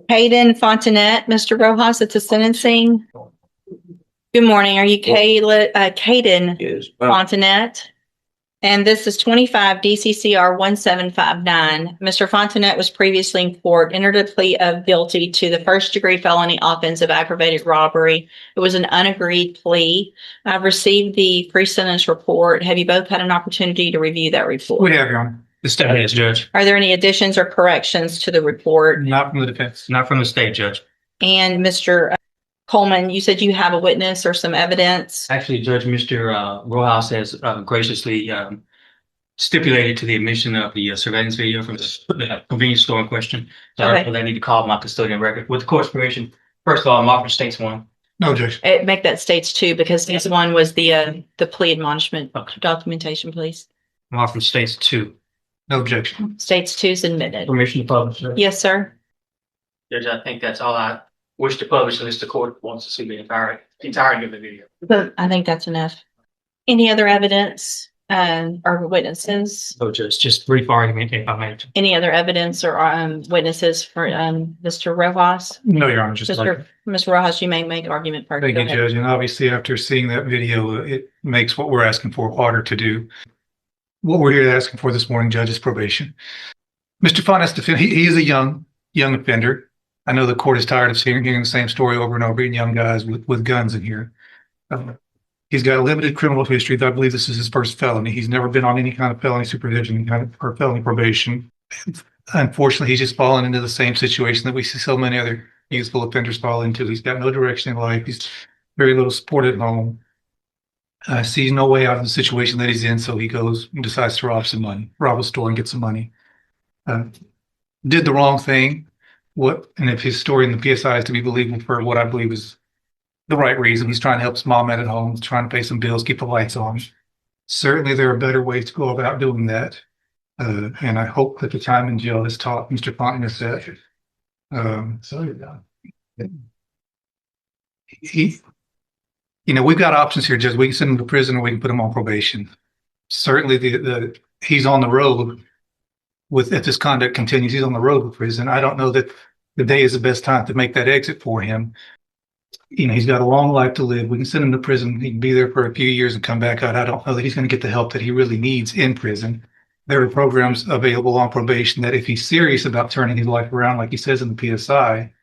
Hayden Fontanet, Mr. Rojas, at the sentencing. Good morning. Are you Caden Yes. Fontanet? And this is 25 DCCR 1759. Mr. Fontanet was previously in court, entered a plea of guilty to the first-degree felony offense of aggravated robbery. It was an unagreed plea. I've received the pre-sentence report. Have you both had an opportunity to review that report? We have, Your Honor. The state has, Judge. Are there any additions or corrections to the report? Not from the defense, not from the state, Judge. And Mr. Coleman, you said you have a witness or some evidence? Actually, Judge, Mr. Rojas has graciously stipulated to the admission of the surveillance video from the convenience store in question. So Okay. I need to call my custodian record. With the court's permission, first of all, I'm offering states one. No, Judge. Make that states two, because this one was the plea admonishment documentation, please. I'm offering states two. No objection. States two is admitted. Permission to publish, Judge. Yes, sir. Judge, I think that's all I wish to publish unless the court wants to see the entirety of the video. But I think that's enough. Any other evidence or witnesses? So just brief argument if I may. Any other evidence or witnesses for Mr. Rojas? No, Your Honor, just Mr. Rojas, you may make argument first. thank Go you, ahead. Judge. And obviously, after seeing that video, it makes what we're asking for harder to do. What we're here asking for this morning, Judge, is probation. Mr. Fontanet, he is a young offender. I know the court is tired of hearing the same story over and over again, young guys with guns in here. He's got a limited criminal history. I believe this is his first felony. He's never been on any kind of felony supervision, or felony probation. Unfortunately, he's just fallen into the same situation that we see so many other youthful offenders fall into. He's got no direction in life. He's very little support at home. Sees no way out of the situation that he's in, so he goes and decides to rob a store and get some money. Did the wrong thing. And if his story in the PSI is to be believable for what I believe is the right reason, he's trying to help his mom out at home, trying to pay some bills, keep the lights on. Certainly, there are better ways to go about doing that. And I hope that the time in jail has taught Mr. Fontanet that. We've got options here, Judge. We can send him to prison or we can put him on probation. Certainly, he's on the road if this conduct continues, he's on the road with prison. I don't know that the day is the best time to make that exit for him. He's got a long life to live. We can send him to prison. He can be there for a few years and come back out. I don't know that he's going to get the help that he really needs in prison. There are programs available on probation that if he's serious about turning his life around, like he says in the PSI,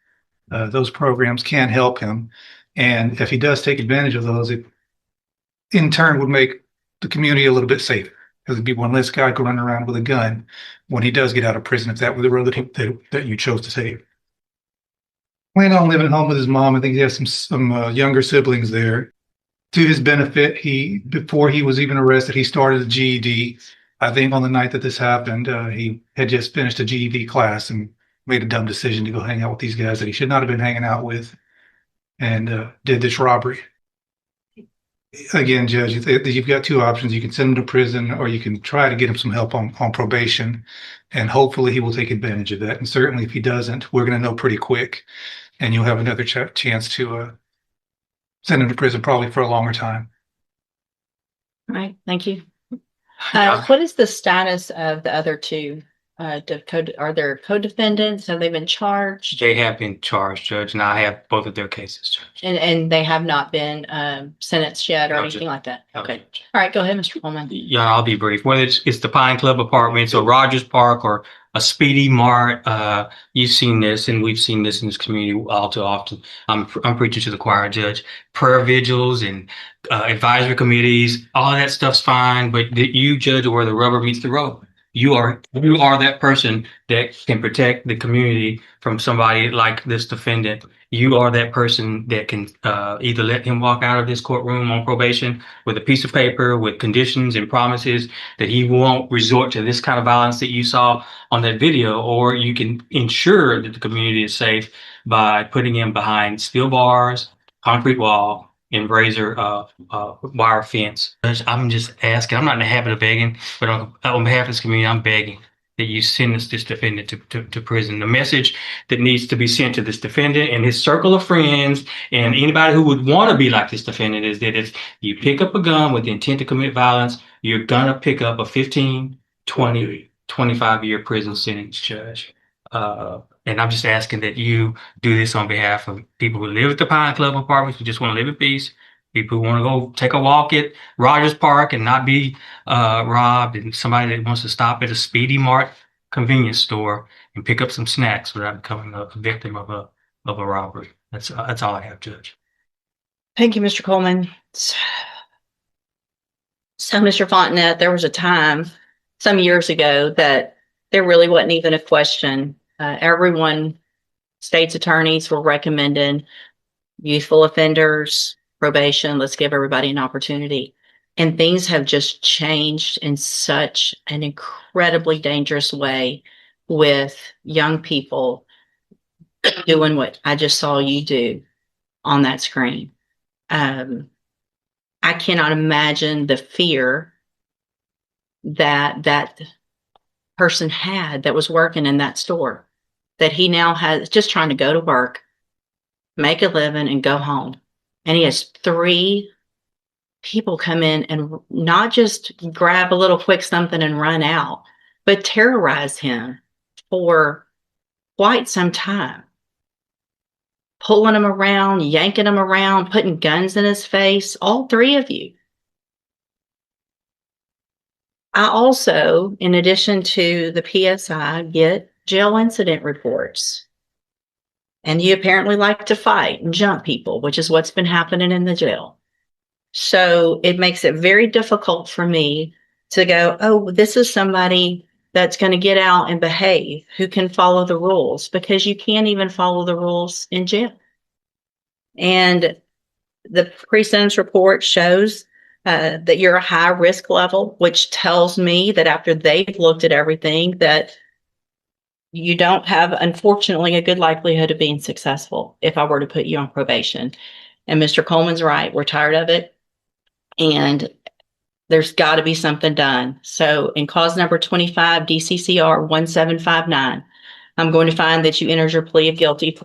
those programs can help him. And if he does take advantage of those, it in turn would make the community a little bit safer, because it'd be one less guy running around with a gun when he does get out of prison, if that were the road that you chose to take. Planning on living at home with his mom. I think he has some younger siblings there. To his benefit, before he was even arrested, he started a GED. I think on the night that this happened, he had just finished a GED class and made a dumb decision to go hang out with these guys that he should not have been hanging out with, and did this robbery. Again, Judge, you've got two options. You can send him to prison, or you can try to get him some help on probation, and hopefully he will take advantage of that. And certainly if he doesn't, we're going to know pretty quick, and you'll have another chance to send him to prison, probably for a longer time. All right, thank you. What is the status of the other two? Are there co-defendants? Have they been charged? They have been charged, Judge, and I have both of their cases, Judge. And they have not been sentenced yet or anything like that? Okay. All right, go ahead, Mr. Coleman. Yeah, I'll be brief. Whether it's the Pine Club Apartments or Rogers Park or a Speedy Mart, you've seen this, and we've seen this in this community all too often. I'm preaching to the choir, Judge. Prayer vigils and advisory committees, all of that stuff's fine, but you judge where the rubber meets the road. You are that person that can protect the community from somebody like this defendant. You are that person that can either let him walk out of this courtroom on probation with a piece of paper with conditions and promises that he won't resort to this kind of violence that you saw on that video, or you can ensure that the community is safe by putting him behind steel bars, concrete wall, and razor wire fence. I'm just asking, I'm not in the habit of begging, but on behalf of this community, I'm begging that you send this defendant to prison. The message that needs to be sent to this defendant and his circle of friends and anybody who would want to be like this defendant is that if you pick up a gun with the intent to commit violence, you're gonna pick up a 15, 20, 25-year prison sentence, Judge. And I'm just asking that you do this on behalf of people who live at the Pine Club apartments, who just want to live in peace, people who want to go take a walk at Rogers Park and not be robbed, and somebody that wants to stop at a Speedy Mart convenience store and pick up some snacks without becoming a victim of a robbery. That's all I have, Judge. Thank you, Mr. Coleman. So, Mr. Fontenette, there was a time some years ago that there really wasn't even a question. Everyone, state's attorneys were recommending youthful offenders, probation. Let's give everybody an opportunity. And things have just changed in such an incredibly dangerous way with young people doing what I just saw you do on that screen. I cannot imagine the fear that that person had that was working in that store, that he now has, just trying to go to work, make a living, and go home. And he has 3 people come in and not just grab a little quick something and run out, but terrorize him for quite some time. Pulling him around, yanking him around, putting guns in his face, all 3 of you. I also, in addition to the PSI, get jail incident reports. And you apparently like to fight and jump people, which is what's been happening in the jail. So it makes it very difficult for me to go, oh, this is somebody that's going to get out and behave, who can follow the rules, because you can't even follow the rules in jail. And the pre-sentence report shows that you're a high risk level, which tells me that after they've looked at everything, that you don't have, unfortunately, a good likelihood of being successful if I were to put you on probation. And Mr. Coleman's right. We're tired of it. And there's got to be something done. So in cause number 25, DCCR 1759, I'm going to find that you entered your plea of guilty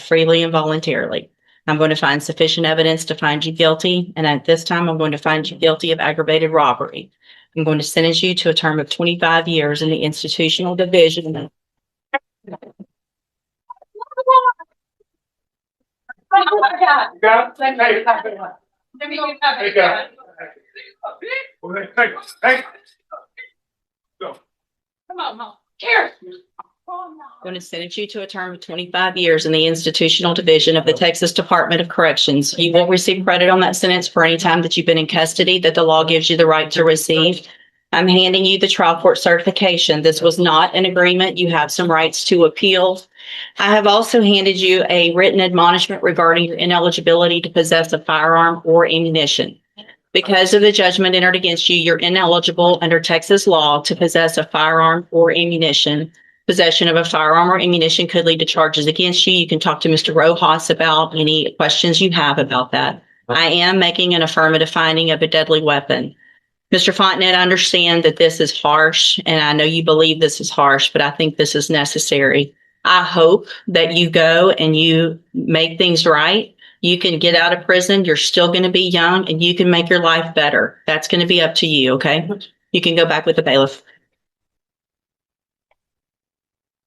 freely and voluntarily. I'm going to find sufficient evidence to find you guilty. And at this time, I'm going to find you guilty of aggravated robbery. I'm going to sentence you to a term of 25 years in the institutional division. Come on, Mom. Here. I'm going to sentence you to a term of 25 years in the institutional division of the Texas Department of Corrections. You will receive credit on that sentence for any time that you've been in custody that the law gives you the right to receive. I'm handing you the trial court certification. This was not an agreement. You have some rights to appeal. I have also handed you a written admonishment regarding your ineligibility to possess a firearm or ammunition. Because of the judgment entered against you, you're ineligible under Texas law to possess a firearm or ammunition. Possession of a firearm or ammunition could lead to charges against you. You can talk to Mr. Rojas about any questions you have about that. I am making an affirmative finding of a deadly weapon. Mr. Fontenette, I understand that this is harsh, and I know you believe this is harsh, but I think this is necessary. I hope that you go and you make things right. You can get out of prison. You're still going to be young, and you can make your life better. That's going to be up to you, okay? You can go back with the bailiff.